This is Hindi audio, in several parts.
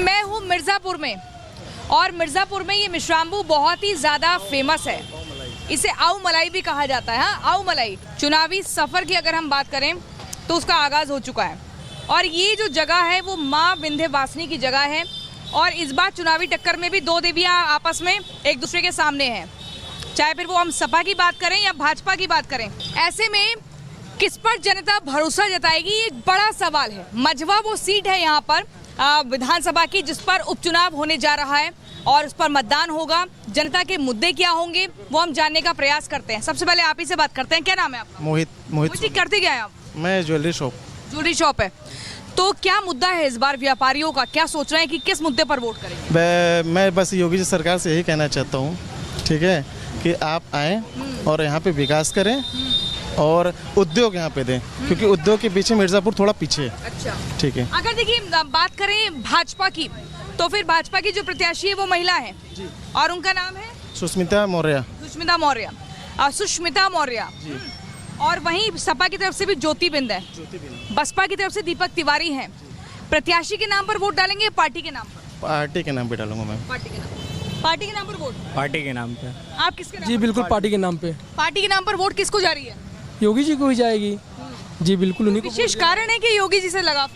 मैं हूँ मिर्ज़ापुर में और मिर्ज़ापुर में ये मिश्राम्बू बहुत ही ज़्यादा फेमस है। इसे आऊ मलाई भी कहा जाता है। हाँ, आऊ मलाई। चुनावी सफ़र की अगर हम बात करें तो उसका आगाज़ हो चुका है और ये जो जगह है वो माँ विंध्यवासिनी की जगह है और इस बार चुनावी टक्कर में भी दो देवियाँ आपस में एक दूसरे के सामने हैं, चाहे फिर वो हम सपा की बात करें या भाजपा की बात करें। ऐसे में किस पर जनता भरोसा जताएगी, ये एक बड़ा सवाल है। मझवा वो सीट है यहाँ पर विधानसभा की जिस पर उपचुनाव होने जा रहा है और उस पर मतदान होगा। जनता के मुद्दे क्या होंगे वो हम जानने का प्रयास करते हैं। सबसे पहले आप ही से बात करते हैं, क्या नाम है आपका? मोहित जी, करते क्या है आप? मैं ज्वेलरी शॉप है। तो क्या मुद्दा है इस बार व्यापारियों का, क्या सोच रहे हैं कि किस मुद्दे पर वोट करेंगे? मैं बस योगी जी सरकार से यही कहना चाहता हूँ, ठीक है, कि आप आएँ और यहाँ पे विकास करें और उद्योग यहाँ पे दें, क्योंकि उद्योग के पीछे मिर्ज़ापुर थोड़ा पीछे है। अच्छा, ठीक है। अगर देखिए बात करें भाजपा की तो फिर भाजपा की जो प्रत्याशी है वो महिला है जी। और उनका नाम है सुष्मिता मौर्य। और वहीं सपा की तरफ से भी ज्योति बिंद है, बसपा की तरफ से दीपक तिवारी हैं। प्रत्याशी के नाम पर वोट डालेंगे, पार्टी के नाम पर? पार्टी के नाम पे डालूंगा मैं। पार्टी के नाम पर वोट? पार्टी के नाम पे। आप किसके नाम? जी बिल्कुल, पार्टी के नाम पे। पार्टी के नाम पर वोट किसको जा रही है? योगी जी को ही जाएगी। जी बिल्कुल, उन्हीं को। विशेष कारण है कि योगी जी से लगाव?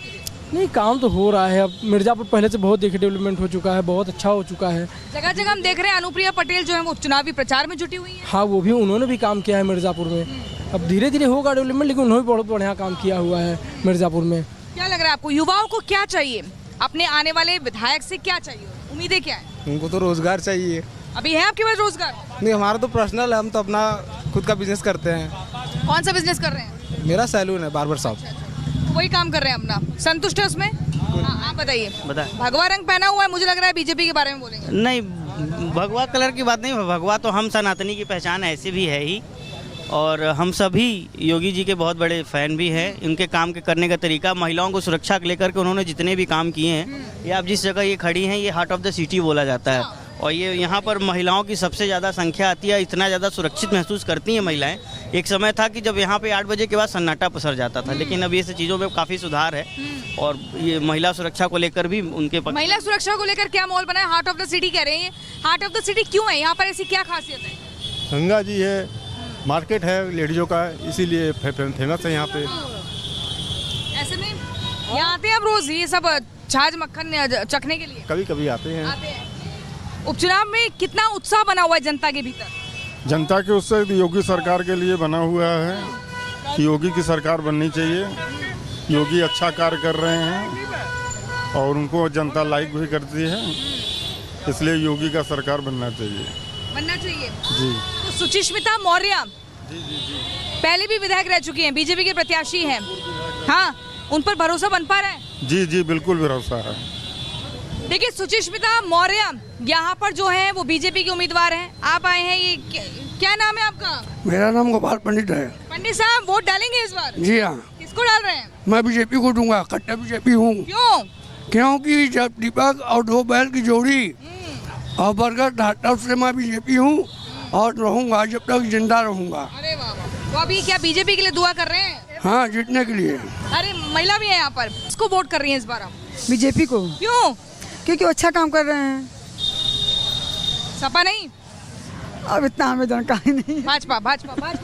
नहीं, काम तो हो रहा है। अब मिर्ज़ापुर पहले से बहुत देखिए डेवलपमेंट हो चुका है, बहुत अच्छा हो चुका है। जगह जगह हम देख रहे हैं अनुप्रिया पटेल जो है वो चुनावी प्रचार में जुटी हुई है। हाँ, वो भी, उन्होंने भी काम किया है मिर्ज़ापुर में। अब धीरे धीरे होगा डेवलपमेंट, लेकिन उन्होंने भी बहुत बढ़िया काम किया हुआ है मिर्ज़ापुर में। क्या लग रहा है आपको, युवाओं को क्या चाहिए, अपने आने वाले विधायक से क्या चाहिए, उम्मीदें क्या है? उनको तो रोजगार चाहिए। अभी है आपके पास रोजगार? नहीं, हमारा तो पर्सनल है, हम तो अपना खुद का बिजनेस करते हैं। कौन सा बिजनेस कर रहे हैं? मेरा सैलून है, बार्बर शॉप। वही काम कर रहे हैं अपना, संतुष्ट है उसमें? हाँ, आप बताइए। भगवा रंग पहना हुआ है, मुझे लग रहा है बीजेपी के बारे में बोलेंगे। नहीं, भगवा कलर की बात नहीं, भगवा तो हम सनातनी की पहचान ऐसे भी है ही और हम सभी योगी जी के बहुत बड़े फ़ैन भी हैं। इनके काम के करने का तरीका, महिलाओं को सुरक्षा को लेकर के उन्होंने जितने भी काम किए हैं, ये आप जिस जगह ये खड़ी हैं ये हार्ट ऑफ द सिटी बोला जाता है और ये यहाँ पर महिलाओं की सबसे ज़्यादा संख्या आती है, इतना ज़्यादा सुरक्षित महसूस करती हैं महिलाएं। एक समय था कि जब यहाँ पे 8 बजे के बाद सन्नाटा पसर जाता था, लेकिन अब ये सब चीज़ों में काफ़ी सुधार है और ये महिला सुरक्षा को लेकर भी उनके महिला सुरक्षा को लेकर क्या माहौल बना है? हार्ट ऑफ द सिटी कह रहे हैं, हार्ट ऑफ द सिटी क्यों है? यहाँ पर ऐसी क्या खासियत है? गंगा जी है, मार्केट है लेडीजों का, इसीलिए फेमस है यहाँ पे। ऐसे में यहाँ आते हैं आप रोज ये सब छाछ मक्खन चखने के लिए? कभी कभी आते हैं। उपचुनाव में कितना उत्साह बना हुआ है जनता के भीतर? जनता के उससे योगी सरकार के लिए बना हुआ है कि योगी की सरकार बननी चाहिए। योगी अच्छा कार्य कर रहे हैं और उनको जनता लाइक भी करती है, इसलिए योगी का सरकार बनना चाहिए जी। तो सुचिस्मिता मौर्य पहले भी विधायक रह चुकी हैं, बीजेपी के प्रत्याशी हैं। हाँ, उन पर भरोसा बन पा रहा है? जी बिल्कुल भरोसा है। देखिए, सुचिस्मिता मौर्य यहाँ पर जो है वो बीजेपी के उम्मीदवार हैं। आप आए हैं, ये क्या नाम है आपका? मेरा नाम गोपाल पंडित है। पंडित साहब, वोट डालेंगे इस बार? जी हाँ। किसको डाल रहे हैं? मैं बीजेपी को दूंगा, कट्टा बीजेपी हूँ। क्यों? क्योंकि जब दीपक और 2 बैल की जोड़ी और बरगद ढाटा से मैं बीजेपी हूँ और रहूंगा जब तक जिंदा रहूंगा। अरे वाह, वो अभी क्या बीजेपी के लिए दुआ कर रहे हैं? हाँ, जीतने के लिए। अरे महिला भी है यहाँ पर, किसको वोट कर रही है इस बार आप? बीजेपी को। क्यों? क्योंकि अच्छा काम कर रहे हैं। सपा नहीं? अब इतना हमें जानकारी नहीं। भाजपा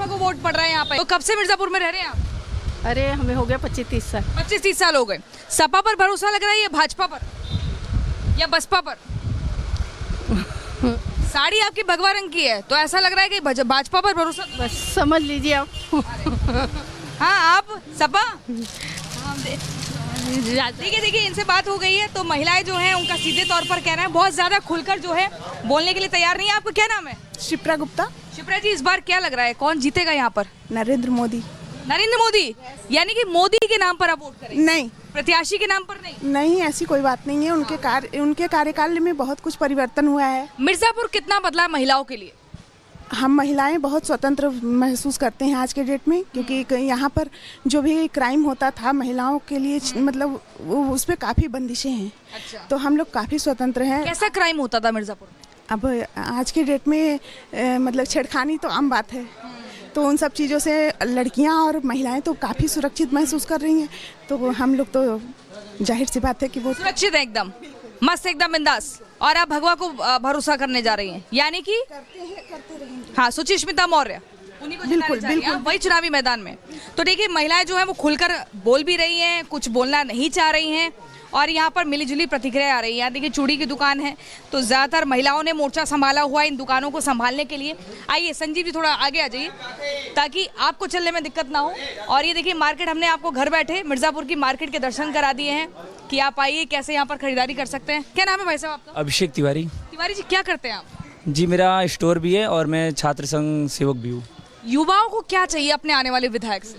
को वोट पड़ रहा है यहाँ पे। तो कब से मिर्जापुर में रह रहे हैं आप? अरे हमें हो गया 25-30 साल। 25-30 साल हो गए। सपा पर भरोसा लग रहा है या भाजपा पर या बसपा पर? साड़ी आपकी भगवा रंग की है तो ऐसा लग रहा है कि भाजपा पर भरोसा। बस समझ लीजिए आप। हाँ, आप सपा? देखिए, इनसे बात हो गई है तो महिलाएं जो हैं उनका सीधे तौर पर कहना है, बहुत ज्यादा खुलकर जो है बोलने के लिए तैयार नहीं है। आपका क्या नाम है? शिप्रा गुप्ता। शिप्रा जी, इस बार क्या लग रहा है, कौन जीतेगा यहाँ पर? नरेंद्र मोदी। यानी कि मोदी के नाम पर आप वोट करेंगे? नहीं, प्रत्याशी के नाम पर नहीं? नहीं, ऐसी कोई बात नहीं है। उनके कार्यकाल में बहुत कुछ परिवर्तन हुआ है। मिर्जापुर कितना बदला महिलाओं के लिए? हम महिलाएं बहुत स्वतंत्र महसूस करते हैं आज के डेट में, क्योंकि यहाँ पर जो भी क्राइम होता था महिलाओं के लिए, मतलब उस पर काफ़ी बंदिशें हैं। अच्छा। तो हम लोग काफ़ी स्वतंत्र हैं। कैसा क्राइम होता था मिर्जापुर में? अब आज के डेट में मतलब छेड़खानी तो आम बात है, तो उन सब चीज़ों से लड़कियां और महिलाएं तो काफ़ी सुरक्षित महसूस कर रही हैं। तो हम लोग तो जाहिर सी बात है कि वो सुरक्षित है एकदम। मस्त एकदम बिंदास। और आप भगवा को भरोसा करने जा रही हैं, यानी कि हाँ सुचिस्मिता मौर्य उन्हीं को जिताने जा रही हैं, वही चुनावी मैदान में। तो देखिए महिलाएं जो है वो खुलकर बोल भी रही हैं, कुछ बोलना नहीं चाह रही हैं और यहाँ पर मिलीजुली प्रतिक्रिया आ रही है। यहाँ देखिए चूड़ी की दुकान है तो ज़्यादातर महिलाओं ने मोर्चा संभाला हुआ है इन दुकानों को संभालने के लिए। आइए संजीव जी थोड़ा आगे आ जाइए ताकि आपको चलने में दिक्कत ना हो। और ये देखिए मार्केट हमने आपको घर बैठे मिर्ज़ापुर की मार्केट के दर्शन करा दिए हैं कि आप आइए कैसे यहाँ पर खरीदारी कर सकते हैं। क्या नाम है भाई साहब आपका? अभिषेक तिवारी। तिवारी जी क्या करते हैं आप? जी मेरा स्टोर भी है और मैं छात्र संघ सेवक भी हूँ। युवाओं को क्या चाहिए अपने आने वाले विधायक से?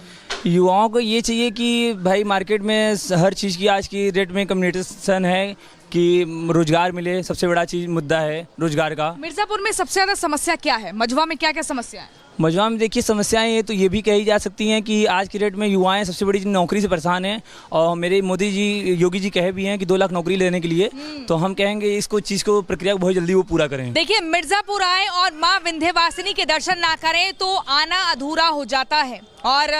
युवाओं को ये चाहिए कि भाई मार्केट में हर चीज़ की आज की रेट में कम्युनिकेशन है कि रोजगार मिले, सबसे बड़ा चीज़ मुद्दा है रोजगार का। मिर्ज़ापुर में सबसे ज़्यादा समस्या क्या है? मझवा में क्या क्या समस्या है? मजवा में देखिए समस्याएं ये तो ये भी कही जा सकती हैं कि आज की डेट में युवाएं सबसे बड़ी नौकरी से परेशान हैं और मेरे मोदी जी योगी जी कहे भी हैं कि 2 लाख नौकरी लेने के लिए, तो हम कहेंगे इसको चीज़ को प्रक्रिया को बहुत जल्दी वो पूरा करें। देखिए मिर्ज़ापुर आए और माँ विंध्यवासिनी के दर्शन ना करें तो आना अधूरा हो जाता है और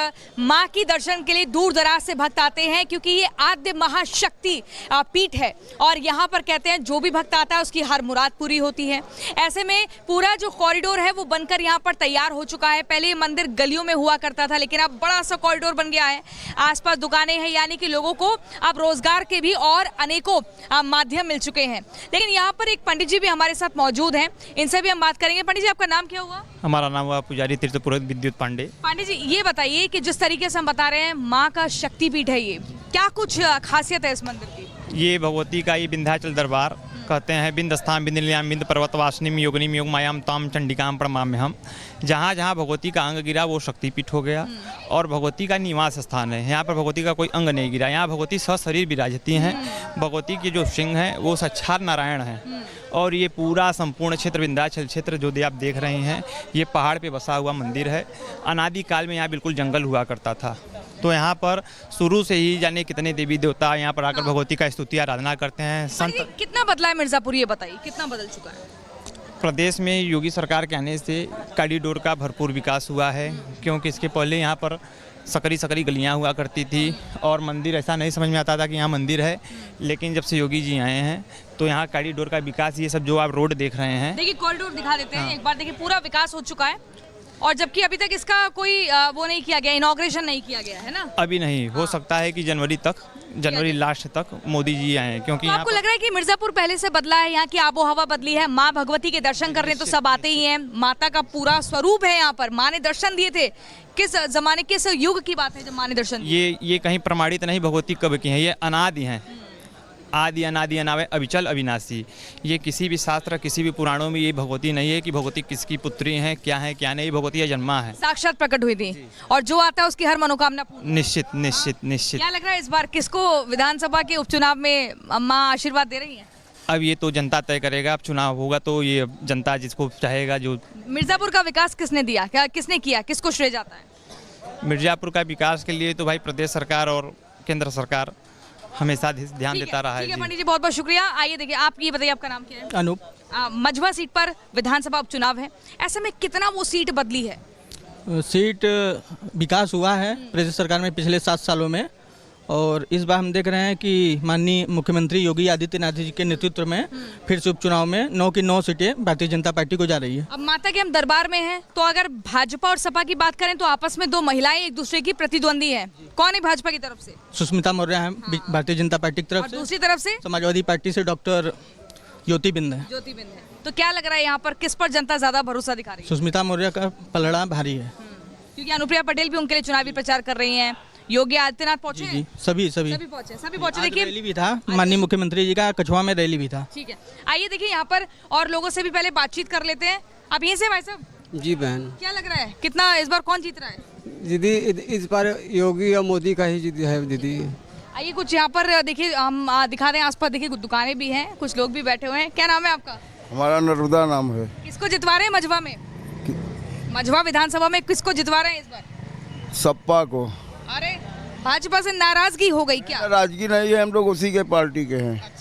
माँ की दर्शन के लिए दूर दराज से भक्त आते हैं क्योंकि ये आद्य महाशक्ति पीठ है और यहाँ पर कहते हैं जो भी भक्त आता है उसकी हर मुराद पूरी होती है। ऐसे में पूरा जो कॉरिडोर है वो बनकर यहाँ पर तैयार हो चुका है। पहले ये मंदिर गलियों में हुआ करता था लेकिन अब बड़ा सा कॉरिडोर बन गया है, आसपास दुकानें हैं, यानी कि लोगों को अब रोजगार के भी और अनेकों माध्यम मिल चुके हैं। लेकिन यहाँ पर एक पंडित जी भी हमारे साथ मौजूद हैं, इनसे भी हम बात करेंगे। पंडित जी आपका नाम क्या हुआ? हमारा नाम हुआ पुजारी तीर्थ पुरोहित विद्युत पांडे। पांडे जी ये बताइए कि जिस तरीके से हम बता रहे हैं माँ का शक्तिपीठ है, ये क्या कुछ खासियत है इस मंदिर की? ये भगवती का ये विंध्याचल दरबार कहते हैं। बिंद स्थान बिंद लीलाम बिंद पर्वत वासनीम योगनीम योग मायाम ताम चंडिकाम प्रणमाम्य हम। जहाँ जहाँ भगवती का अंग गिरा वो शक्तिपीठ हो गया और भगवती का निवास स्थान है। यहाँ पर भगवती का कोई अंग नहीं गिरा, यहाँ भगवती सशरीर विराजती हैं। भगवती की जो सिंह है वो साक्षात नारायण हैं और ये पूरा संपूर्ण क्षेत्र विंध्याचल क्षेत्र जो आप देख रहे हैं ये पहाड़ पे बसा हुआ मंदिर है। अनादि काल में यहाँ बिल्कुल जंगल हुआ करता था, तो यहाँ पर शुरू से ही जाने कितने देवी देवता यहाँ पर आकर भगवती का स्तुति आराधना करते हैं। संत कितना बदला है मिर्ज़ापुर, ये बताइए कितना बदल चुका है? प्रदेश में योगी सरकार के आने से कॉरिडोर का भरपूर विकास हुआ है, क्योंकि इसके पहले यहाँ पर सकरी गलियाँ हुआ करती थी और मंदिर ऐसा नहीं समझ में आता था कि यहाँ मंदिर है। लेकिन जब से योगी जी आए हैं तो यहाँ कॉरिडोर का विकास, ये सब जो आप रोड देख रहे हैं, देखिए कॉरिडोर दिखा देते हैं एक बार। देखिए पूरा विकास हो चुका है और जबकि अभी तक इसका कोई वो नहीं किया गया, इनॉग्रेशन नहीं किया गया है ना। अभी नहीं हो सकता है कि जनवरी लास्ट तक मोदी जी आए, क्योंकि तो आपको लग रहा है कि मिर्ज़ापुर पहले से बदला है, यहाँ की आबो हवा बदली है? माँ भगवती के दर्शन करने तो सब आते ही हैं, माता का पूरा स्वरूप है यहाँ पर। माँ ने दर्शन दिए थे, किस जमाने किस युग की बात है जब माँ ने दर्शन दिए? ये कहीं प्रमाणित नहीं भगवती कब की है, ये अनादि हैं, आदि अनादि अनावय अविचल अविनाशी। ये किसी भी शास्त्र किसी भी पुराणों में ये भगवती नहीं है कि भगवती किसकी पुत्री हैं, क्या नहीं, भगवती ये जन्मा है, साक्षात प्रकट हुई थी और जो आता है उसकी हर मनोकामना पूरी। निश्चित। क्या लग रहा है इस बार किसको विधानसभा के उपचुनाव में अम्मा आशीर्वाद दे रही है? अब ये तो जनता तय करेगा, अब चुनाव होगा तो ये जनता जिसको चाहेगा। जो मिर्ज़ापुर का विकास किसने दिया, क्या किसने किया, किसको श्रेय जाता है? मिर्ज़ापुर का विकास के लिए तो भाई प्रदेश सरकार और केंद्र सरकार हमेशा ध्यान देता रहा है। पंडित जी बहुत बहुत शुक्रिया। आइए देखिए आप ये बताइए आपका नाम क्या है? अनूप। मझवा सीट पर विधानसभा उपचुनाव है, ऐसे में कितना वो सीट बदली है? सीट विकास हुआ है प्रदेश सरकार में पिछले 7 सालों में और इस बार हम देख रहे हैं कि माननीय मुख्यमंत्री योगी आदित्यनाथ जी के नेतृत्व में फिर से उपचुनाव में 9 की 9 सीटें भारतीय जनता पार्टी को जा रही है। अब माता के हम दरबार में हैं तो अगर भाजपा और सपा की बात करें तो आपस में 2 महिलाएं एक दूसरे की प्रतिद्वंदी हैं। कौन है भाजपा की तरफ से? सुष्मिता मौर्य है भारतीय जनता पार्टी की तरफ से, दूसरी तरफ से समाजवादी पार्टी से डॉक्टर ज्योति बिंद है। तो क्या लग रहा है यहाँ पर किस पर जनता ज्यादा भरोसा दिखा रही है? सुष्मिता मौर्य का पलड़ा भारी है क्योंकि अनुप्रिया पटेल भी उनके लिए चुनावी प्रचार कर रही हैं, योगी आदित्यनाथ पहुंचे हैं? सभी पहुंचे। देखिए रैली भी था, माननीय मुख्यमंत्री जी का कछुआ में रैली भी था। ठीक है, आइए देखिए यहाँ पर और लोगों से भी पहले बातचीत कर लेते हैं। आप यहीं से भाई साहब? जी बहन। क्या लग रहा है कितना इस बार कौन जीत रहा है? दीदी इस बार योगी और मोदी का ही जीत है दीदी। आइए कुछ यहाँ पर देखिए हम दिखा रहे हैं, आसपास देखिए कुछ दुकानें भी हैं, कुछ लोग भी बैठे हुए हैं। क्या नाम है आपका? हमारा नर्मदा नाम है। किसको जितवा रहे हैं मझवा में? मझवा विधानसभा में किसको जितवा रहे हैं इस बार? सपा को। अरे भाजपा से नाराजगी हो गई क्या? नाराजगी नहीं है, हम लोग उसी के पार्टी के हैं।